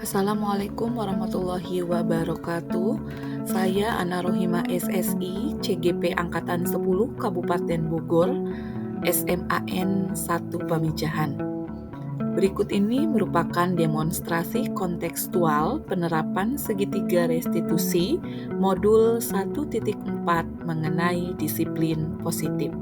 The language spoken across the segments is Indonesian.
Assalamualaikum warahmatullahi wabarakatuh. Saya Ana Rohima SSI, CGP Angkatan 10 Kabupaten Bogor, SMAN 1 Pamijahan. Berikut ini merupakan demonstrasi kontekstual penerapan segitiga restitusi modul 1.4 mengenai disiplin positif.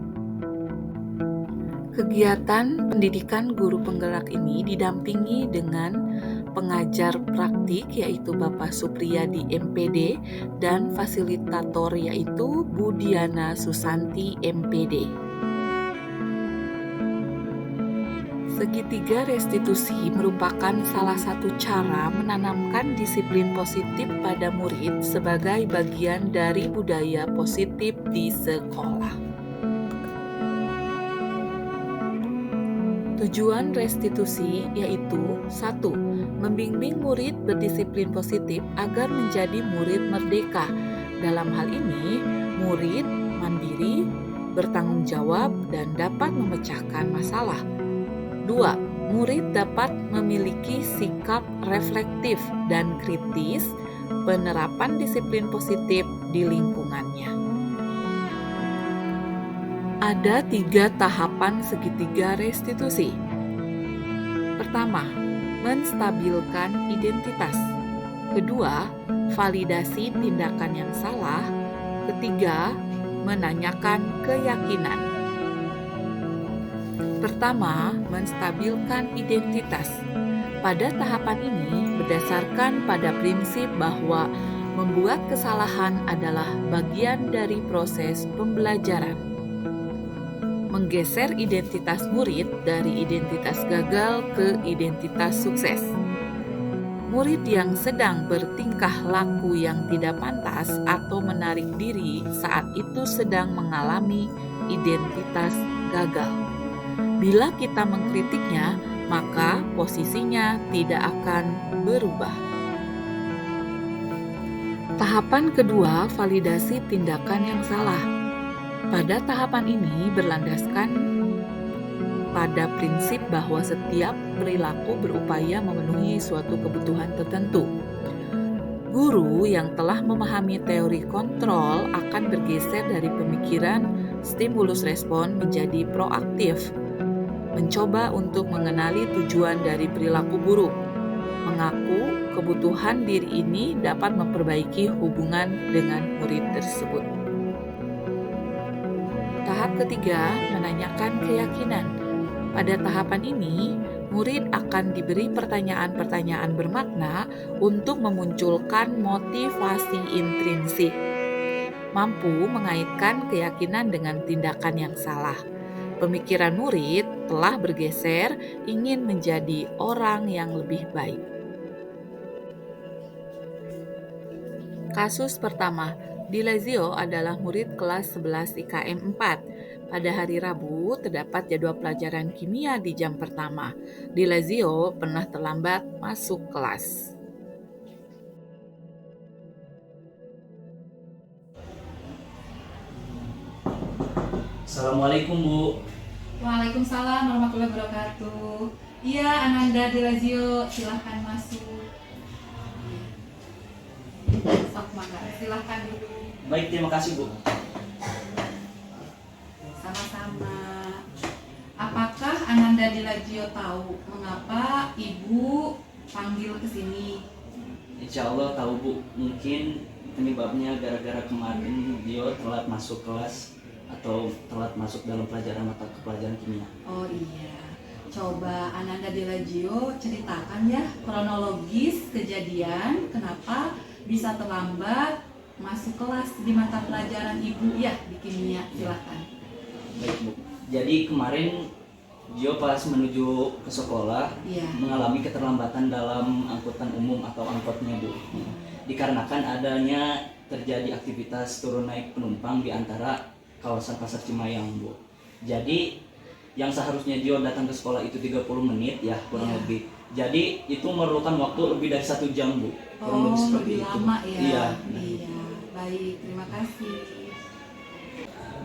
Kegiatan pendidikan guru penggerak ini didampingi dengan pengajar praktik yaitu Bapak Supriyadi MPD dan fasilitator yaitu Bu Diana Susanti MPD. Segitiga restitusi merupakan salah satu cara menanamkan disiplin positif pada murid sebagai bagian dari budaya positif di sekolah. Tujuan restitusi yaitu 1. Membimbing murid berdisiplin positif agar menjadi murid merdeka. Dalam hal ini, murid mandiri, bertanggung jawab, dan dapat memecahkan masalah. 2. Murid dapat memiliki sikap reflektif dan kritis penerapan disiplin positif di lingkungannya. Ada 3 tahapan segitiga restitusi. Pertama, menstabilkan identitas. Kedua, validasi tindakan yang salah. Ketiga, menanyakan keyakinan. Pertama, menstabilkan identitas. Pada tahapan ini, berdasarkan pada prinsip bahwa membuat kesalahan adalah bagian dari proses pembelajaran. Menggeser identitas murid dari identitas gagal ke identitas sukses. Murid yang sedang bertingkah laku yang tidak pantas atau menarik diri saat itu sedang mengalami identitas gagal. Bila kita mengkritiknya, maka posisinya tidak akan berubah. Tahapan kedua, validasi tindakan yang salah. Pada tahapan ini berlandaskan pada prinsip bahwa setiap perilaku berupaya memenuhi suatu kebutuhan tertentu. Guru yang telah memahami teori kontrol akan bergeser dari pemikiran stimulus respon menjadi proaktif, mencoba untuk mengenali tujuan dari perilaku buruk, mengaku kebutuhan diri ini dapat memperbaiki hubungan dengan murid tersebut. Tahap ketiga, menanyakan keyakinan. Pada tahapan ini, murid akan diberi pertanyaan-pertanyaan bermakna untuk memunculkan motivasi intrinsik, mampu mengaitkan keyakinan dengan tindakan yang salah. Pemikiran murid telah bergeser ingin menjadi orang yang lebih baik. Kasus pertama, Dilazio adalah murid kelas 11 IKM 4. Pada hari Rabu, terdapat jadwal pelajaran kimia di jam pertama. Dilazio pernah terlambat masuk kelas. Assalamualaikum, Bu. Waalaikumsalam warahmatullahi wabarakatuh. Iya, Ananda Dilazio, silahkan masuk. Sok mangga, silahkan dulu. Baik, terima kasih, Bu. Sama-sama. Apakah Ananda Dilazio tahu mengapa Ibu panggil ke sini? Insya Allah tahu, Bu. Mungkin penyebabnya gara-gara kemarin dia telat masuk kelas atau telat masuk dalam pelajaran mata pelajaran kimia. Oh iya. Coba Ananda Dilazio ceritakan ya kronologis kejadian kenapa bisa terlambat masuk kelas di mata pelajaran Ibu ya di kimia. Silahkan. Baik, Bu. Jadi kemarin Gio pas menuju ke sekolah mengalami keterlambatan dalam angkutan umum atau angkotnya, Bu. Dikarenakan adanya terjadi aktivitas turun naik penumpang di antara kawasan Pasar Cimayang, Bu. Jadi yang seharusnya Gio datang ke sekolah itu 30 menit ya kurang lebih. Jadi itu memerlukan waktu lebih dari 1 jam, Bu. Kurang lebih seperti lebih itu. lama ya. Iya. Iya. Baik, terima kasih.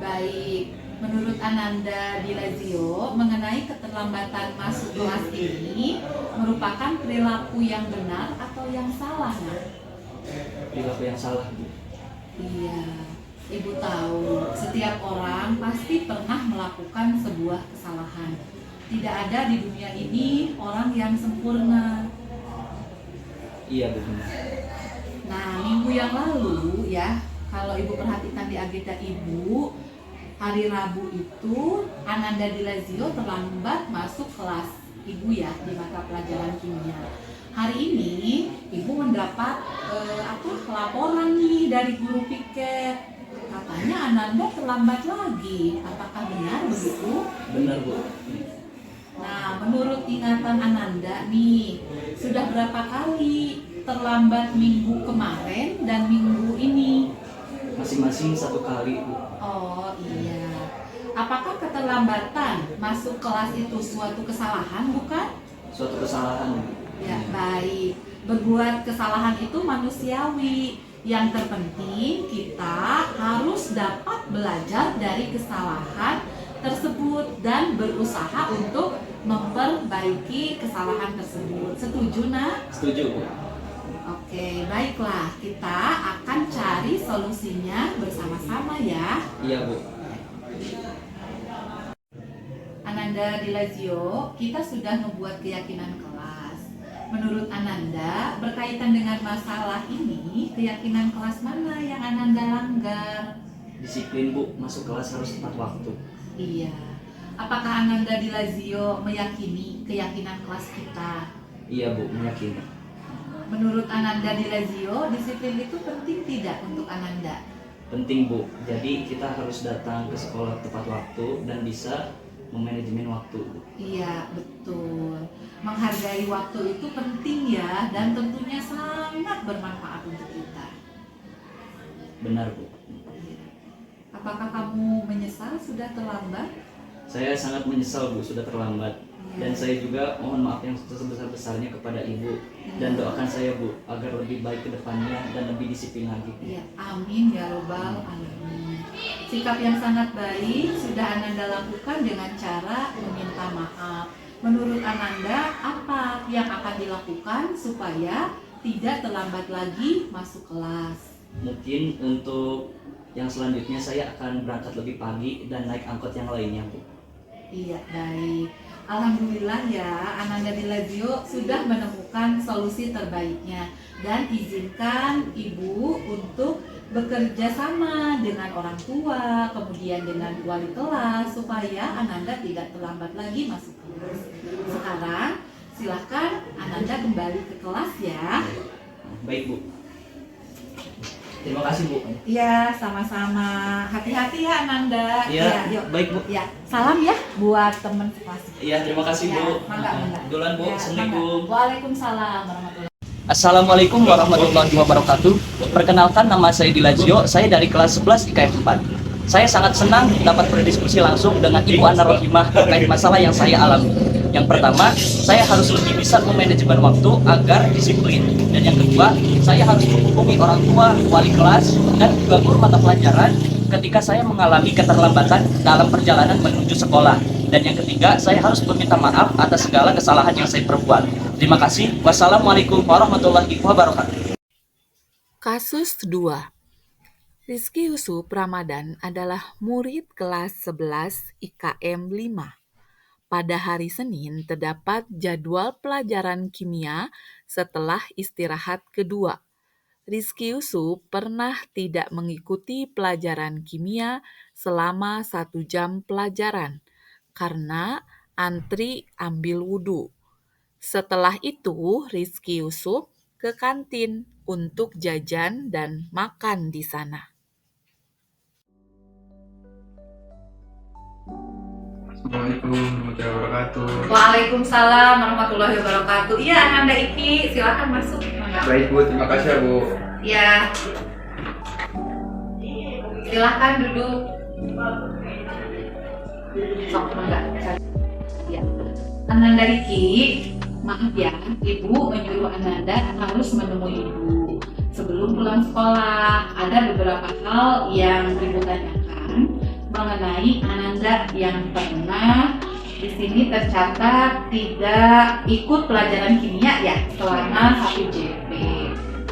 Baik, Menurut Ananda di Lazio, mengenai keterlambatan masuk kelas ini merupakan perilaku yang benar atau yang salah, nah? Perilaku yang salah, Bu. Iya, Ibu tahu setiap orang pasti pernah melakukan sebuah kesalahan. Tidak ada di dunia ini orang yang sempurna. Iya, Bu. Nah, minggu yang lalu ya, kalau Ibu perhatikan di agenda Ibu, hari Rabu itu Ananda di Lazio terlambat masuk kelas Ibu ya di mata pelajaran kimia. Hari ini Ibu mendapat laporan nih dari guru piket. Katanya Ananda terlambat lagi. Apakah benar begitu? Benar, Bu. Nah, menurut ingatan Ananda nih, sudah berapa kali terlambat minggu kemarin dan minggu ini? Masing-masing 1 kali, Bu. Oh iya. Apakah keterlambatan masuk kelas itu suatu kesalahan, bukan? Suatu kesalahan, Bu. Ya, baik. Berbuat kesalahan itu manusiawi. Yang terpenting kita harus dapat belajar dari kesalahan tersebut dan berusaha untuk memperbaiki kesalahan tersebut. Setuju, Nak? Setuju, Bu. Oke, baiklah. Kita akan cari solusinya bersama-sama ya. Iya, Bu. Ananda di Lazio, kita sudah membuat keyakinan kelas. Menurut Ananda, berkaitan dengan masalah ini, keyakinan kelas mana yang Ananda langgar? Disiplin, Bu. Masuk kelas harus tepat waktu. Iya. Apakah Ananda di Lazio meyakini keyakinan kelas kita? Iya, Bu. Meyakini. Menurut Ananda di Lazio, disiplin itu penting tidak untuk Ananda? Penting, Bu. Jadi kita harus datang ke sekolah tepat waktu dan bisa memanajemen waktu, Bu. Iya, betul. Menghargai waktu itu penting ya, dan tentunya sangat bermanfaat untuk kita. Benar, Bu. Apakah kamu menyesal sudah terlambat? Saya sangat menyesal, Bu, sudah terlambat. Dan saya juga mohon maaf yang sebesar-besarnya kepada Ibu. Dan doakan saya, Bu, agar lebih baik ke depannya dan lebih disiplin lagi. Iya, amin ya robbal alamin. Sikap yang sangat baik sudah Ananda lakukan dengan cara meminta maaf. Menurut Ananda, apa yang akan dilakukan supaya tidak terlambat lagi masuk kelas? Mungkin untuk yang selanjutnya saya akan berangkat lebih pagi dan naik angkot yang lainnya, Bu. Iya, baik. Alhamdulillah ya, Ananda di Lazio sudah menemukan solusi terbaiknya. Dan izinkan Ibu untuk bekerja sama dengan orang tua, kemudian dengan wali kelas, supaya Ananda tidak terlambat lagi masuk kelas. Sekarang, silahkan Ananda kembali ke kelas ya. Baik, Bu. Terima kasih, Bu. Iya, sama-sama. Hati-hati ya Ananda. Iya, yuk. baik, Bu. Ya, salam ya buat teman sekelas. Iya, terima kasih, Bu. Mangga. Duluan, Bu. Ya, Assalamualaikum. mangga. Waalaikumsalam warahmatullahi. Assalamualaikum warahmatullahi wabarakatuh. Perkenalkan, nama saya Dilazio. Saya dari kelas 11 IKF 4. Saya sangat senang dapat berdiskusi langsung dengan Ibu Ana Rohimah terkait masalah yang saya alami. Yang pertama, saya harus lebih bisa memanajemen waktu agar disiplin. Dan yang kedua, saya harus menghubungi orang tua, wali kelas, dan juga guru mata pelajaran ketika saya mengalami keterlambatan dalam perjalanan menuju sekolah. Dan yang ketiga, saya harus meminta maaf atas segala kesalahan yang saya perbuat. Terima kasih. Wassalamualaikum warahmatullahi wabarakatuh. Kasus 2. Rizky Yusuf Ramadan adalah murid kelas 11 IKM 5. Pada hari Senin terdapat jadwal pelajaran kimia setelah istirahat kedua. Rizky Yusuf pernah tidak mengikuti pelajaran kimia selama 1 jam pelajaran karena antri ambil wudhu. Setelah itu, Rizky Yusuf ke kantin untuk jajan dan makan di sana. Assalamualaikum warahmatullahi wabarakatuh. Waalaikumsalam warahmatullahi wabarakatuh. Iya, Ananda Iki, silakan masuk. Baik, Bu, terima kasih ya, Bu. Ya, silakan duduk. Sok, enggak. Ya, Ananda Iki, maaf ya, Ibu menyuruh Ananda harus menemui Ibu sebelum pulang sekolah. Ada beberapa hal yang Ibu tanyakan. mengenai Ananda yang pernah di sini tercatat tidak ikut pelajaran kimia ya selama 1 JP.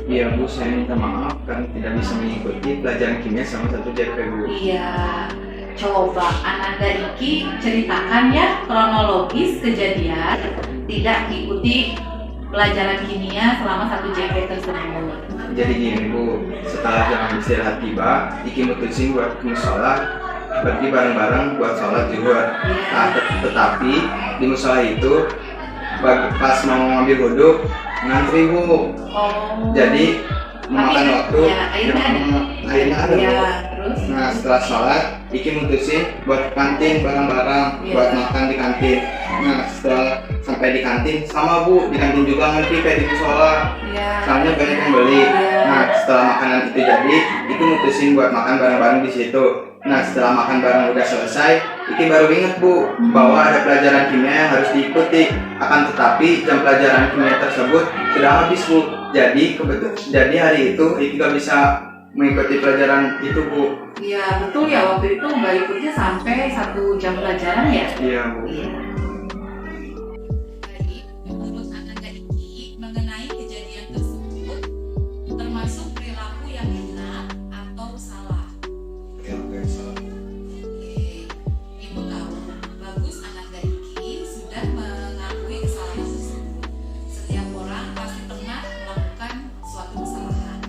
Iya Bu, saya minta maaf kan tidak bisa mengikuti pelajaran kimia sama 1 JP Bu. Iya, coba Ananda Iki ceritakan ya kronologis kejadian tidak mengikuti pelajaran kimia selama 1 JP tersebut. Jadi gini Bu, setelah jam istirahat tiba, Iki mutusin buat ke musola, pergi bareng-bareng buat sholat juga. Nah, tetapi di musola itu pas mau ngambil wudhu ngantri Bu. Jadi memakan waktu. Ya, akhirnya ada Bu. Ya, terus? Nah, setelah sholat, Iki mutusin buat kantin bareng-bareng, buat makan di kantin. Nah, setelah sampai di kantin, sama Bu, di kantin juga ngantri kayak di musola. Soalnya banyak yang beli. Nah, setelah makanan itu jadi, Iki mutusin buat makan bareng-bareng di situ. Nah, setelah makan bareng udah selesai, Iki baru inget Bu, bahwa ada pelajaran kimia yang harus diikuti. Akan tetapi jam pelajaran kimia tersebut sudah habis Bu. Jadi hari itu Iki gak bisa mengikuti pelajaran itu Bu. Iya betul ya, waktu itu nggak ikutnya sampai 1 jam pelajaran ya. Iya Bu. Iya. Baik, menurut Ananda Iki mengenai kejadian tersebut termasuk perilaku yang benar atau salah? Oke, salah. Oke, Ibu tahu bagus Ananda Iki sudah mengakui kesalahan tersebut. Setiap orang pasti pernah melakukan suatu kesalahan.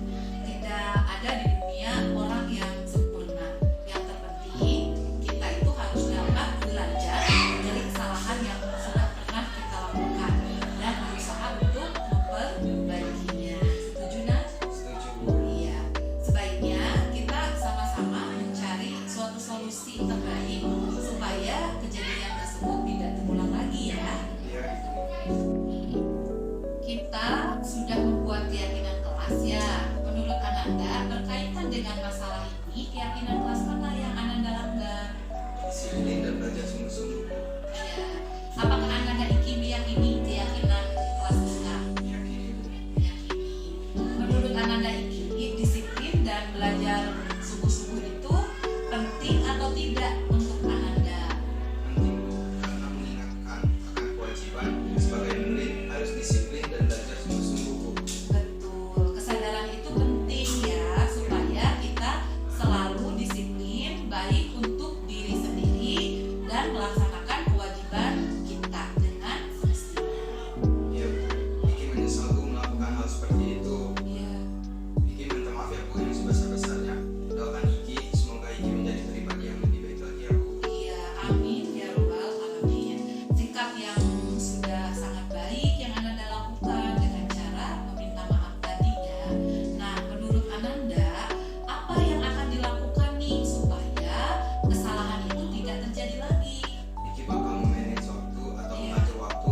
Tidak ada di dunia orang yang sempurna. Yang terpenting kita itu harus dapat belajar dari kesalahan yang sudah pernah kita lakukan dan berusaha untuk memperbaikinya. Setuju Nak? Setuju Bu. Iya, sebaiknya kita sama-sama mencari suatu solusi terbaik supaya kejadian tersebut tidak terulang lagi ya. Iya. Kita sudah membuat keyakinan kelas ya. Menurut Ananda berkaitan dengan masalah ini, keyakinan kelas mana yang Ananda langgar? Disiplin dan belajar sungguh-sungguh. Ya. Apakah Ananda Iki meyakini keyakinan kelas kita? Meyakini Bu. Meyakini. Menurut Ananda Iki, disiplin dan belajar sungguh-sungguh itu penting atau tidak untuk Ananda? Penting Bu, karena mengingatkan akan kewajiban sebagai murid harus disiplin dan belajar sungguh-sungguh Bu. Betul, kesadaran itu penting ya supaya kita selalu disiplin baik untuk diri sendiri dan melaksanakan kewajiban kita dengan semestinya. Iya Bu, Iki menyesal Bu melakukan hal seperti itu. Iya. Iki minta maaf ya Bu yang sebesar-besarnya. Doakan Iki, semoga Iki menjadi pribadi yang lebih baik lagi ya Bu. Iya, amin ya robbal alamin. Sikap yang sudah sangat baik yang Ananda lakukan dengan cara meminta maaf tadi ya. Nah, menurut Ananda, apa yang akan dilakukan nih supaya kesalahan itu tidak terjadi lagi? Iki bakal memanage waktu atau mengatur waktu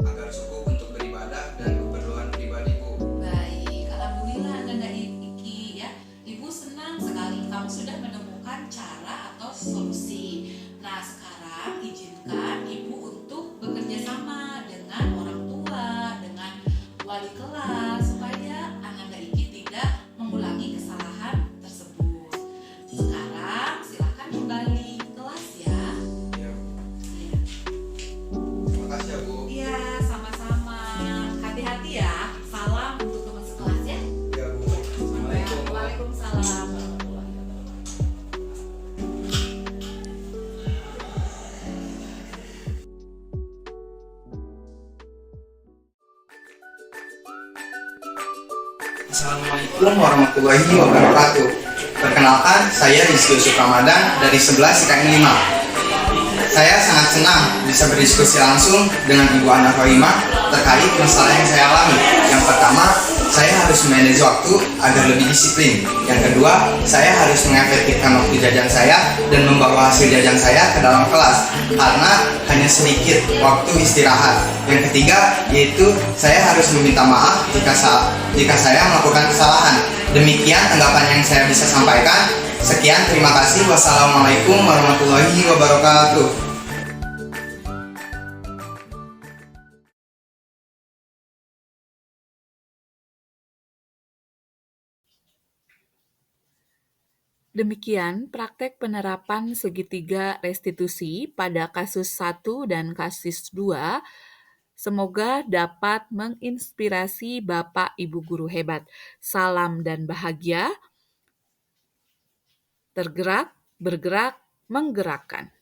agar cukup untuk beribadah dan keperluan pribadi Bu. Baik, alhamdulillah Ananda Iki ya. Ibu senang sekali kamu sudah menemukan cara atau solusi. Nah, sekarang izinkan Ibu untuk bekerja sama dengan orang tua, dengan wali kelas supaya Ananda Iki tidak mengulangi kesalahan tersebut. Sekarang silakan kembali kelas ya. Iya Bu. Iya. Terima kasih ya Bu. Iya, sama-sama. Hati-hati ya. Salam untuk teman sekelas ya. Iya Bu. Assalamualaikum. Waalaikumsalam warahmatullahi wabarakatuh. Assalamualaikum warahmatullahi wabarakatuh. Perkenalkan, saya Rizky Yusuf Ramadan dari 11 IKN 5. Saya sangat senang bisa berdiskusi langsung dengan Ibu Ana Rohimah terkait masalah yang saya alami. Yang pertama, saya harus manage waktu agar lebih disiplin. Yang kedua, saya harus mengefektifkan waktu jajan saya dan membawa hasil jajan saya ke dalam kelas karena hanya sedikit waktu istirahat. Yang ketiga, yaitu saya harus meminta maaf jika saya melakukan kesalahan. Demikian tanggapan yang saya bisa sampaikan. Sekian, terima kasih. Wassalamualaikum warahmatullahi wabarakatuh. Demikian praktek penerapan segitiga restitusi pada kasus 1 dan kasus 2. Semoga dapat menginspirasi Bapak Ibu guru hebat. Salam dan bahagia. Tergerak, bergerak, menggerakkan.